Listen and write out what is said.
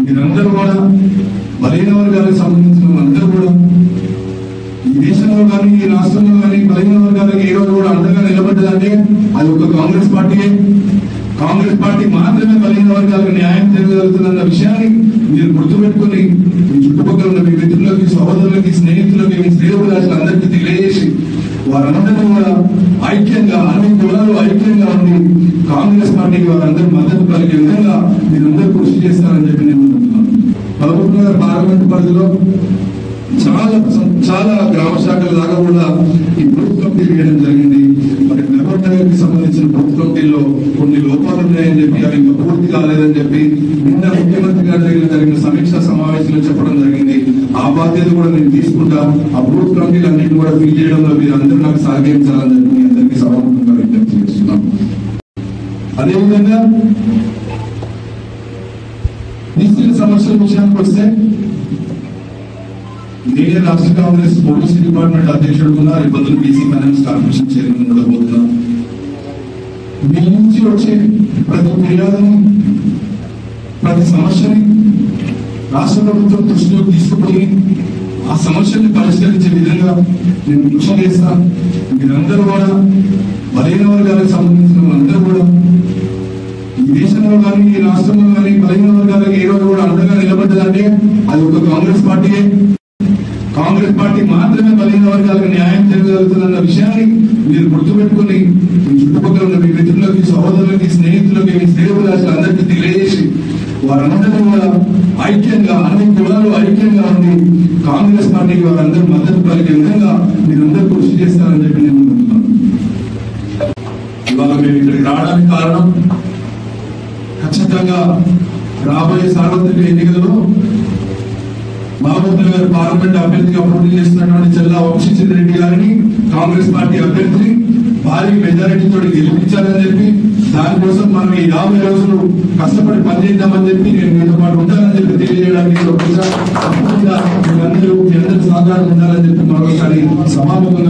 మీరందరూ కూడా బలహీన వర్గాలకు సంబంధించిన అందరూ కూడా ఈ దేశంలో కానీ ఈ రాష్ట్రంలో కానీ బలహీన వర్గాలకు ఏ రోజు కూడా అండగా నిలబడ్డదంటే అది ఒక కాంగ్రెస్ పార్టీయే. కాంగ్రెస్ పార్టీ మాత్రమే బలహీన వర్గాలకు న్యాయం చేయగలుగుతుందన్న విషయాన్ని మీరు గుర్తుపెట్టుకుని మీ చుట్టుపక్కల ఉన్న మీ మిత్రులకి, సహోదరులకి, స్నేహితులకి, మీ శ్రేయోభిలాషులందరికీ తెలియజేసి వారందరూ కూడా ఐక్యంగా అన్ని కులాలు ఐక్యంగా ఉండి కాంగ్రెస్ పార్టీకి వారందరూ మద్దతు పలికే విధంగా మీరందరూ కృషి చేస్తారని చెప్పి నేను అనుకుంటున్నాను. పదకొండున్నర పార్లమెంట్ పరిధిలో చాలా గ్రామ శాఖల దాకా కూడా ఈ బూత్ కమిటీ వేయడం జరిగింది. మరి నగర్కి సంబంధించిన బూత్ కమిటీలో కొన్ని లోపాలు ఉన్నాయని చెప్పి అవి ఇంకా పూర్తి కాలేదని చెప్పి నిన్న ముఖ్యమంత్రి గారి దగ్గర జరిగిన సమీక్షా సమావేశంలో చెప్పడం జరిగింది. ఆ బాధ్యత కూడా నేను తీసుకుంటా. ఆ బూత్ కమిటీలు అన్నింటినీ కూడా ఫిల్ చేయడంలో మీరు అందరూ నాకు సహకరించాలని చెప్పి మీ అందరికీ సభాముఖంగా విజ్ఞప్తి చేస్తున్నాం. అదేవిధంగా బీసీల సమస్యల విషయానికి వస్తే నేనే రాష్ట్ర కాంగ్రెస్ పోలీస్ డిపార్ట్మెంట్ అధ్యక్షుడు కూడా రేపొద్దున బీసీ ఫైనాన్స్ కార్పొరేషన్ చైర్మన్ కూడా పోతున్నా. మీ నుంచి వచ్చే ప్రతి ఫిర్యాదుని, ప్రతి సమస్యని రాష్ట్ర ప్రభుత్వం దృష్టిలోకి తీసుకుపోయి ఆ సమస్యని పరిష్కరించే విధంగా నేను కృషి చేస్తాను. మీరందరూ కూడా బలహీన వర్గాలకు సంబంధించిన అందరూ కూడా ఈ దేశంలో కానీ ఈ రాష్ట్రంలో కానీ బలహీన వర్గాలకు ఏ రోజు కూడా అండగా నిలబడ్డదంటే అది ఒక కాంగ్రెస్ పార్టీయే. కాంగ్రెస్ పార్టీ మాత్రమే బలహీన వర్గాలకు న్యాయం చేయగలుగుతుందన్న విషయాన్ని మీరు గుర్తుపెట్టుకుని మీ చుట్టుపక్కల ఉన్న మీ మిత్రులకి, సహోదరులకి, స్నేహితులకి, మీ శ్రేయోభిలాషులందరికీ తెలియజేసి వారందరూ కూడా ఐక్యంగా అన్ని కులాలు ఐక్యంగా ఉండి కాంగ్రెస్ పార్టీకి వారందరూ మద్దతు పలికే విధంగా మీరందరూ కృషి చేస్తారని చెప్పి నేను అనుకుంటున్నాను. ఇవాళ మేము ఇక్కడికి రావడానికి కారణం ఖచ్చితంగా రాబోయే సార్వత్రిక ఎన్నికలలో మహబూబ్ నగర్ పార్లమెంట్ అభ్యర్థిగా పోటీ చేస్తున్నటువంటి చెల్లా వంశీచంద్ర రెడ్డి గారిని కాంగ్రెస్ పార్టీ అభ్యర్థిని భారీ మెజారిటీతో గెలిపించాలని చెప్పి దానికోసం మనం ఈ 50 రోజులు కష్టపడి పనిచేద్దామని చెప్పి నేను మీతో పాటు ఉంటానని చెప్పి తెలియజేయడానికి మీరందరూ సహకారం ఉండాలని చెప్పి మరొకసారి సమావేశంగా